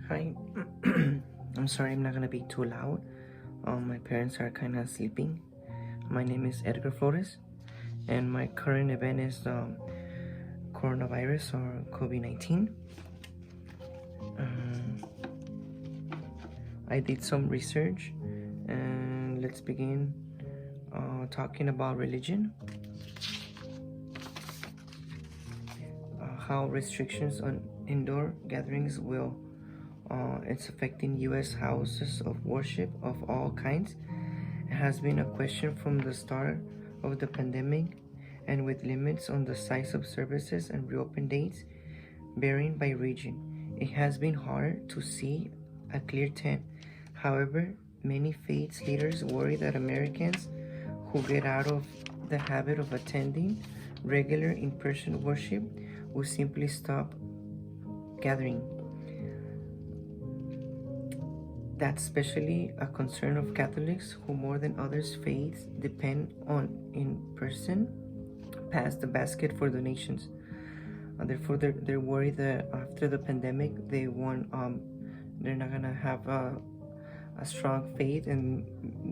Hi. I'm sorry, I'm not gonna be too loud. My parents are kind of sleeping. My name is Edgar Flores, and my current event is coronavirus or COVID-19. Um, I did some research, and let's begin talking about religion. How restrictions on indoor gatherings will it's affecting U.S. houses of worship of all kinds. It has been a question from the start of the pandemic, and with limits on the size of services and reopen dates varying by region, it has been hard to see a clear trend. However, many faith leaders worry that Americans who get out of the habit of attending regular in-person worship will simply stop gathering. That's especially a concern of Catholics who, more than others faiths, depend on in-person pass the basket for donations. Therefore, they're worried that after the pandemic, they're not gonna have a strong faith, and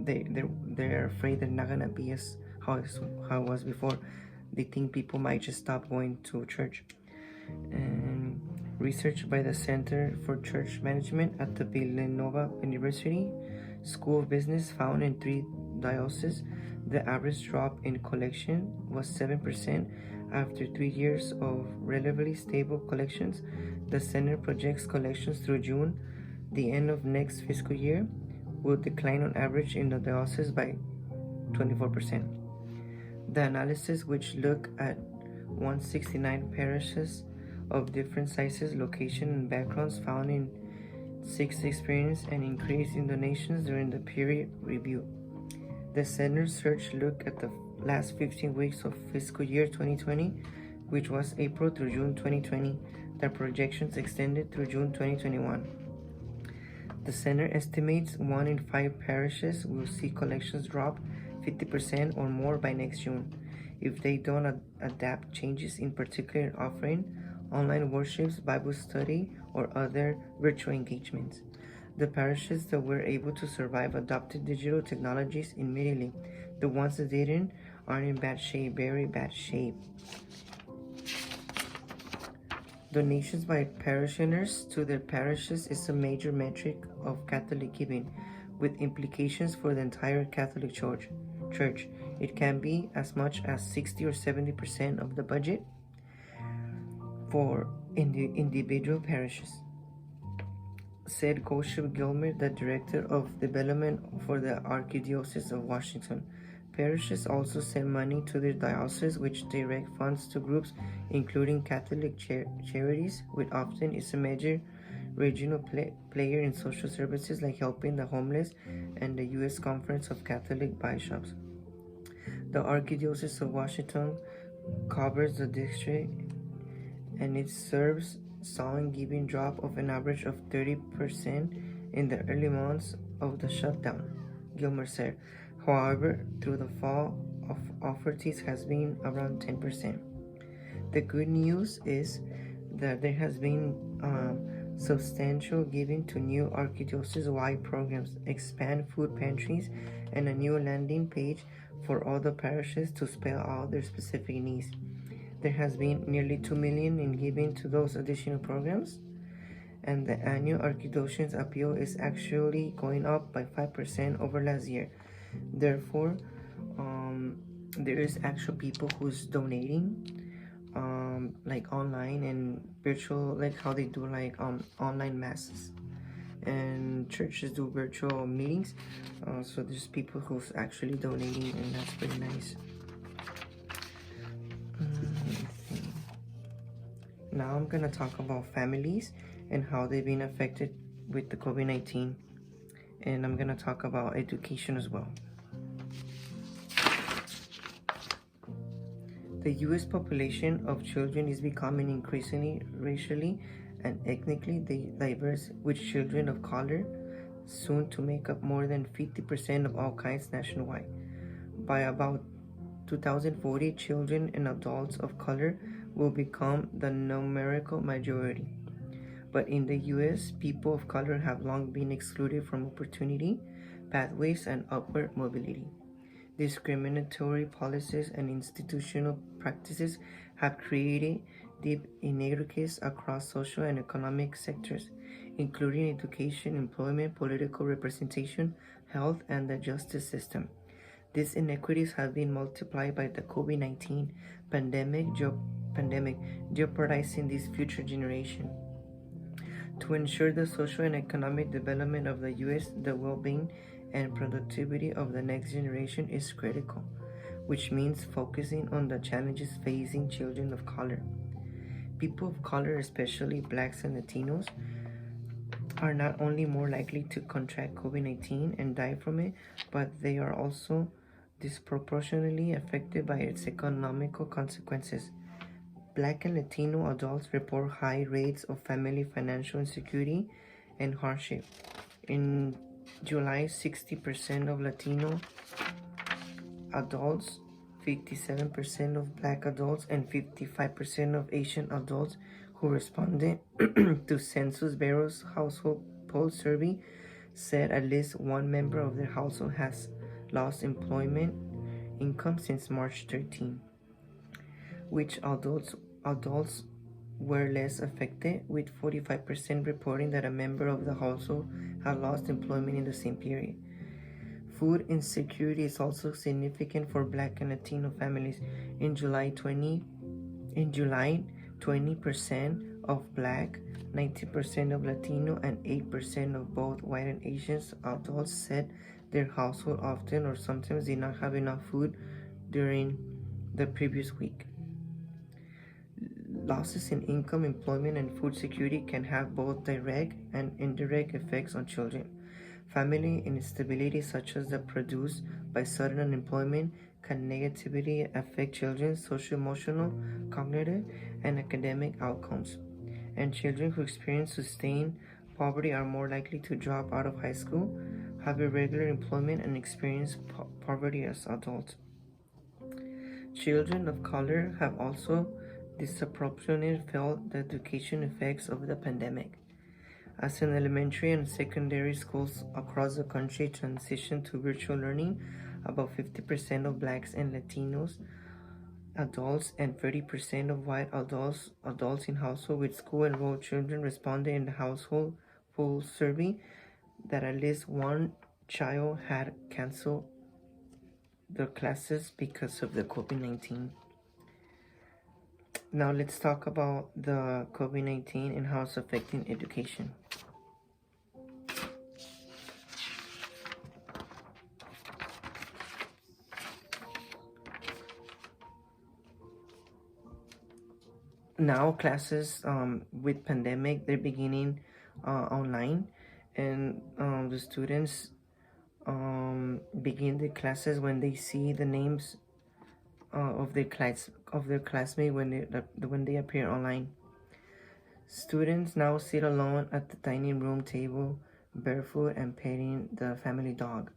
they're afraid they're not gonna be as how it was before. They think people might just stop going to church. And research by the Center for Church Management at the Villanova University School of Business found in 3 dioceses the average drop in collection was 7% after 3 years of relatively stable collections. The center projects collections through June, the end of next fiscal year, will decline on average in the diocese by 24%. The analysis, which looked at 169 parishes of different sizes, location, and backgrounds, found in 6 experienced an increase in donations during the period review. The center's search looked at the last 15 weeks of fiscal year 2020, which was April through June 2020. The projections extended through June 2021. The center estimates 1 in 5 parishes will see collections drop 50% or more by next June if they don't adapt changes, in particular offering online worships, Bible study, or other virtual engagements. The parishes that were able to survive adopted digital technologies immediately. The ones that didn't are in bad shape, very bad shape. Donations by parishioners to their parishes is a major metric of Catholic giving, with implications for the entire Catholic Church. It can be as much as 60 or 70% of the budget for individual parishes, said Goship Gilmer, the Director of Development for the Archdiocese of Washington. Parishes also send money to their diocese, which direct funds to groups including Catholic charities, which often is a major regional player in social services like helping the homeless and the U.S. Conference of Catholic Bishops. The Archdiocese of Washington covers the district, and it serves saw a giving drop of an average of 30% in the early months of the shutdown, Gilmer said. However, through the fall of offertees has been around 10%. The good news is that there has been substantial giving to new archdiocese-wide programs, expand food pantries, and a new landing page for all the parishes to spell out their specific needs. There has been nearly $2 million in giving to those additional programs, and the annual archdiocese appeal is actually going up by 5% over last year. Therefore, there is actual people who's donating, like online and virtual, like how they do like online masses, and churches do virtual meetings. So there's people who's actually donating, and that's pretty nice. Now I'm gonna talk about families and how they've been affected with the COVID-19, and I'm gonna talk about education as well. The U.S. population of children is becoming increasingly racially and ethnically diverse, with children of color soon to make up more than 50% of all kinds nationwide. By about 2040, children and adults of color will become the numerical majority. But in the US, people of color have long been excluded from opportunity, pathways, and upward mobility. Discriminatory policies and institutional practices have created deep inequities across social and economic sectors, including education, employment, political representation, health, and the justice system. These inequities have been multiplied by the COVID-19 pandemic, jeopardizing this future generation. To ensure the social and economic development of the U.S., the well-being and productivity of the next generation is critical, which means focusing on the challenges facing children of color. People of color, especially blacks and Latinos, are not only more likely to contract COVID-19 and die from it, but they are also disproportionately affected by its economical consequences. Black and Latino adults report high rates of family financial insecurity and hardship. In July, 60% of Latino adults, 57% of Black adults, and 55% of Asian adults who responded to Census Bureau's household poll survey said at least one member of their household has lost employment income since March 13. Which adults were less affected, with 45% reporting that a member of the household had lost employment in the same period. Food insecurity is also significant for Black and Latino families. In July, 20% of Black, 19% of Latino, and 8% of both white and Asian adults said their household often or sometimes did not have enough food during the previous week. Losses in income, employment, and food security can have both direct and indirect effects on children. Family instability, such as that produced by sudden unemployment, can negatively affect children's social, emotional, cognitive, and academic outcomes. And children who experience sustained poverty are more likely to drop out of high school, have irregular employment, and experience poverty as adults. Children of color have also disproportionately felt the education effects of the pandemic. As in elementary and secondary schools across the country transition to virtual learning, about 50% of Blacks and Latinos adults and 30% of white adults in households with school-enrolled children responded in the household poll survey that at least one child had canceled their classes because of the COVID-19. Now let's talk about the COVID-19 and how it's affecting education. Now classes with pandemic, they're beginning online, and the students begin the classes when they see the names of their classmates when they appear online. Students now sit alone at the dining room table, barefoot and petting the family dog.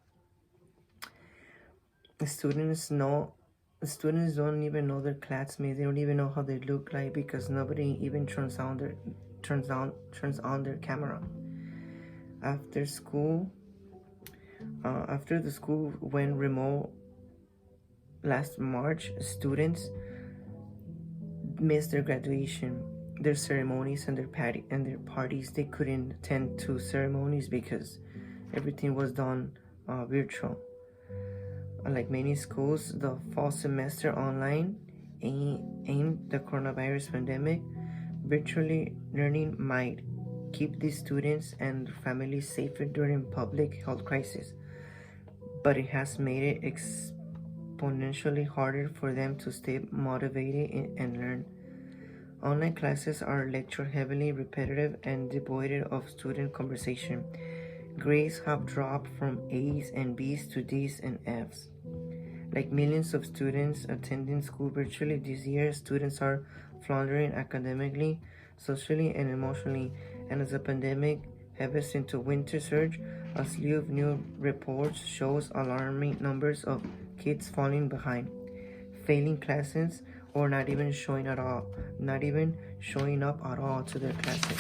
The students don't even know their classmates. They don't even know how they look like because nobody even turns on their camera. After the school went remote last March, students missed their graduation, their ceremonies, and their parties. They couldn't attend to ceremonies because everything was done virtual. Unlike many schools, the fall semester online aimed the coronavirus pandemic. Virtually learning might keep these students and their families safer during public health crisis, but it has made it exponentially harder for them to stay motivated and learn. Online classes are lecture heavily, repetitive, and devoid of student conversation. Grades have dropped from A's and B's to D's and F's. Like millions of students attending school virtually this year, students are floundering academically, socially, and emotionally. And as the pandemic heads into winter surge, a slew of new reports shows alarming numbers of kids falling behind, failing classes, or not even showing up at all to their classes.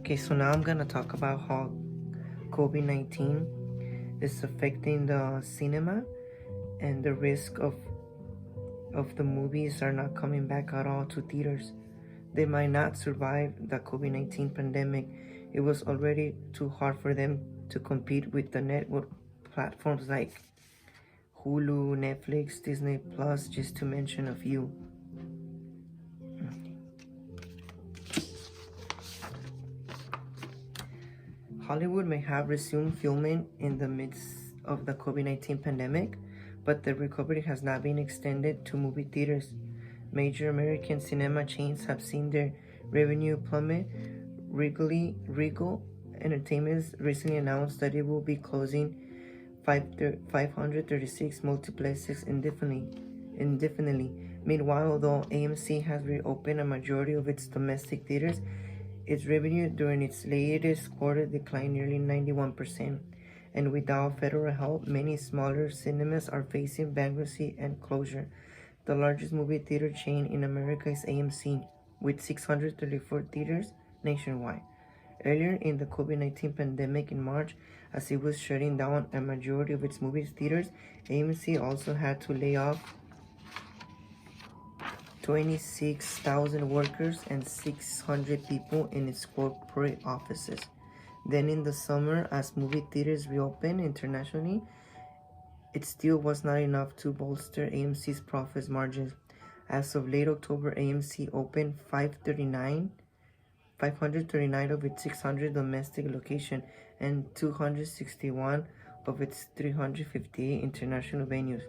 Okay, so now I'm gonna talk about how COVID-19 is affecting the cinema and the risk of the movies are not coming back at all to theaters. They might not survive the COVID-19 pandemic. It was already too hard for them to compete with the network platforms like Hulu, Netflix, Disney Plus, just to mention a few. Hollywood may have resumed filming in the midst of the COVID-19 pandemic, but the recovery has not been extended to movie theaters. Major American cinema chains have seen their revenue plummet. Regal Entertainment recently announced that it will be closing 536 multiplexes indefinitely. Meanwhile, though AMC has reopened a majority of its domestic theaters, its revenue during its latest quarter declined nearly 91%. And without federal help, many smaller cinemas are facing bankruptcy and closure. The largest movie theater chain in America is AMC, with 634 theaters nationwide. Earlier in the COVID-19 pandemic in March, as it was shutting down a majority of its movie theaters, AMC also had to lay off 26,000 workers and 600 people in its corporate offices. Then in the summer, as movie theaters reopened internationally, it still was not enough to bolster AMC's profit margins. As of late October, AMC opened 539 of its 600 domestic locations and 261 of its 358 international venues.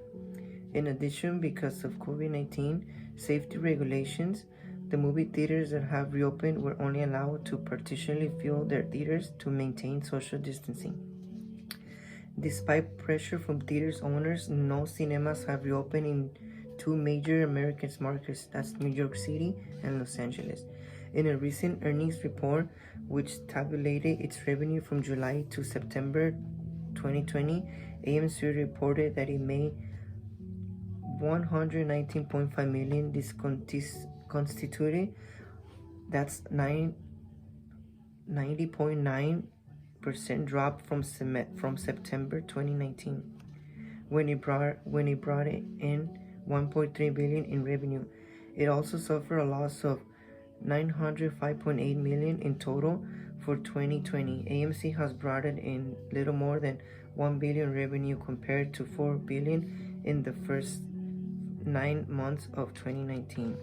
In addition, because of COVID-19 safety regulations, the movie theaters that have reopened were only allowed to partially fill their theaters to maintain social distancing. Despite pressure from theaters owners, no cinemas have reopened in two major American markets, that's New York City and Los Angeles. In a recent earnings report, which tabulated its revenue from July to September 2020, AMC reported that it made $119.5 million. This constituted that's 90.9% drop from September 2019, when it brought in 1.3 billion in revenue. It also suffered a loss of 905.8 million in total for 2020. AMC has brought in little more than 1 billion revenue compared to 4 billion in the first 9 months of 2019.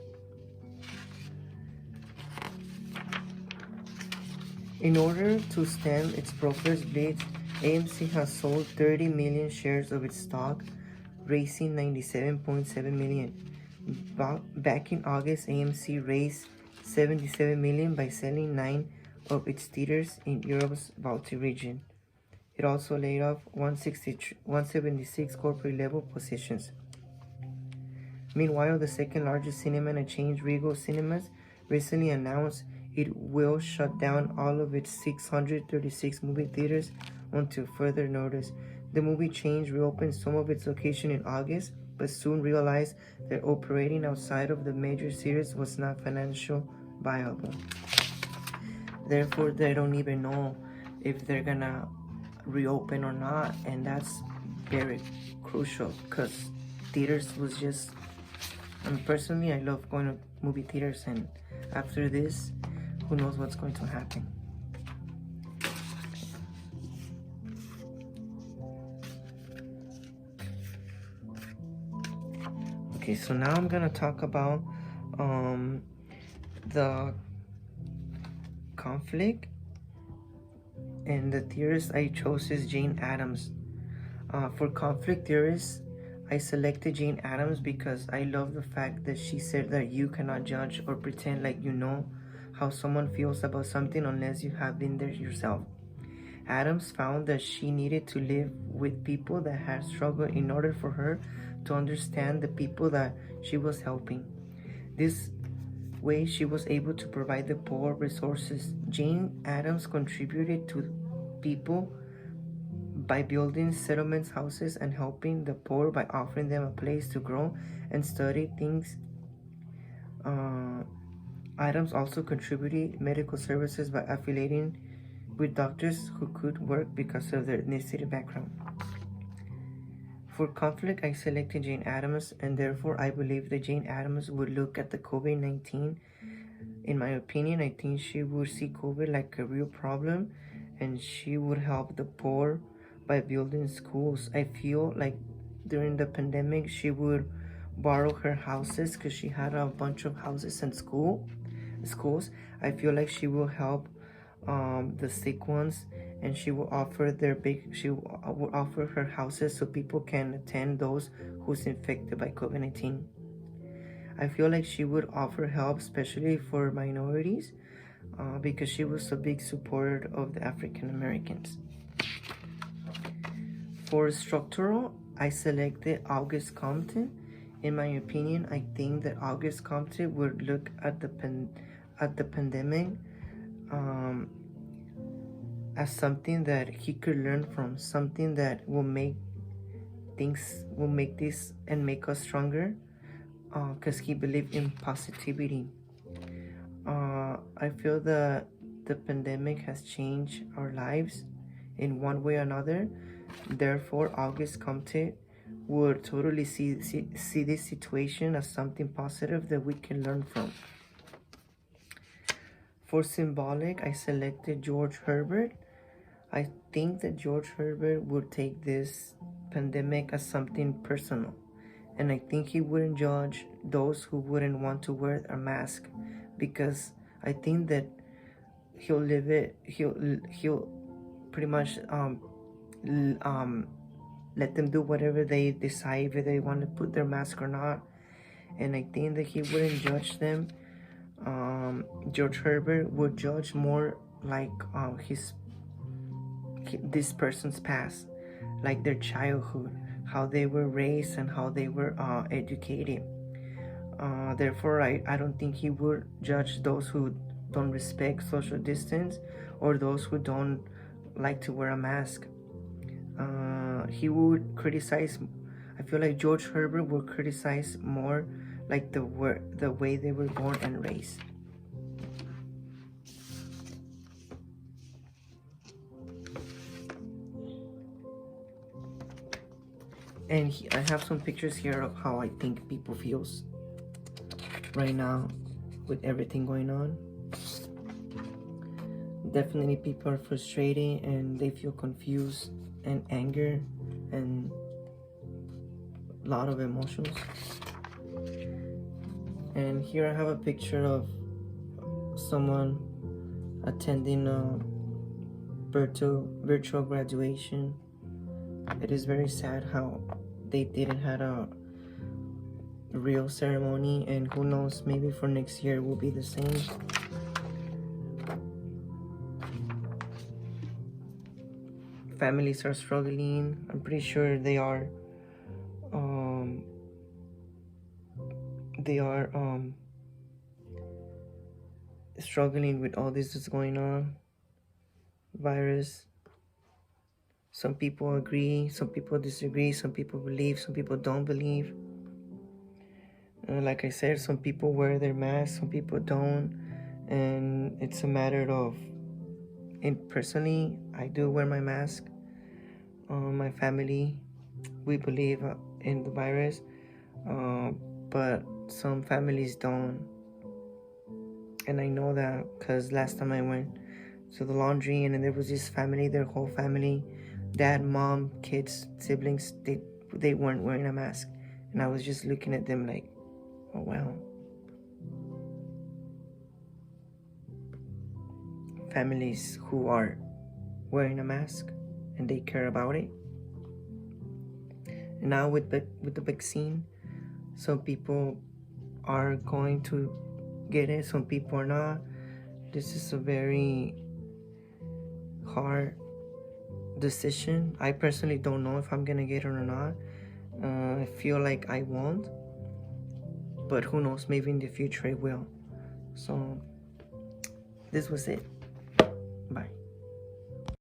In order to stem its profits bleed, AMC has sold 30 million shares of its stock, raising 97.7 million. Back in August, AMC raised 77 million by selling 9 of its theaters in Europe's Baltic region. It also laid off 176 corporate level positions. Meanwhile, the second largest cinema chain, Regal Cinemas, recently announced it will shut down all of its 636 movie theaters until further notice. The movie chain reopened some of its locations in August, but soon realized that operating outside of the major cities was not financially viable. Therefore, they don't even know if they're gonna reopen or not, and that's very crucial because theaters was just, personally, I love going to movie theaters, and after this, who knows what's going to happen. Okay, so now I'm gonna talk about the conflict, and the theorist I chose is Jane Addams. For conflict theorists, I selected Jane Addams because I love the fact that she said that you cannot judge or pretend like you know how someone feels about something unless you have been there yourself. Addams found that she needed to live with people that had struggled in order for her to understand the people that she was helping. This way, she was able to provide the poor resources. Jane Addams contributed to people by building settlements, houses, and helping the poor by offering them a place to grow and study things Adams also contributed medical services by affiliating with doctors who could work because of their ethnicity background. For conflict, I selected Jane Addams, and therefore I believe that Jane Addams would look at the COVID-19. In my opinion, I think she would see COVID like a real problem, and she would help the poor by building schools. I feel like during the pandemic, she would borrow her houses because she had a bunch of houses and schools. I feel like she will help the sick ones, and she will offer her houses so people can attend those who's infected by COVID-19. I feel like she would offer help, especially for minorities, because she was a big supporter of the African Americans. For structural, I selected Auguste Comte. In my opinion, I think that Auguste Comte would look at the pandemic as something that he could learn from, something that will make this and make us stronger, because he believed in positivity. I feel that the pandemic has changed our lives in one way or another. Therefore, Auguste Comte would totally see this situation as something positive that we can learn from. For symbolic, I selected George Herbert. I think that George Herbert would take this pandemic as something personal, and I think he wouldn't judge those who wouldn't want to wear a mask, because I think that he'll pretty much let them do whatever they decide, if they want to put their mask or not, and I think that he wouldn't judge them. George Herbert would judge more like this person's past, like their childhood, how they were raised and how they were educated. Therefore, I don't think he would judge those who don't respect social distance or those who don't like to wear a mask. He would criticize, I feel like George Herbert would criticize more like the way they were born and raised. And I have some pictures here of how I think people feels right now with everything going on. Definitely people are frustrated and they feel confused and anger and a lot of emotions. And here I have a picture of someone attending a virtual graduation. It is very sad how they didn't have a real ceremony, and who knows, maybe for next year it will be the same. Families are struggling. I'm pretty sure they are struggling with all this that's going on, virus. Some people agree, some people disagree, some people believe, some people don't believe. Like I said, some people wear their masks, some people don't, and it's a matter of, and personally, I do wear my mask. My family, we believe in the virus, but some families don't. And I know that because last time I went to the laundry, and then there was this family, their whole family, dad, mom, kids, siblings, they weren't wearing a mask. And I was just looking at them like, oh wow. Families who are wearing a mask and they care about it. And now with the vaccine, some people are going to get it, some people are not. This is a very hard decision. I personally don't know if I'm gonna get it or not. I feel like I won't, but who knows, maybe in the future I will. So this was it.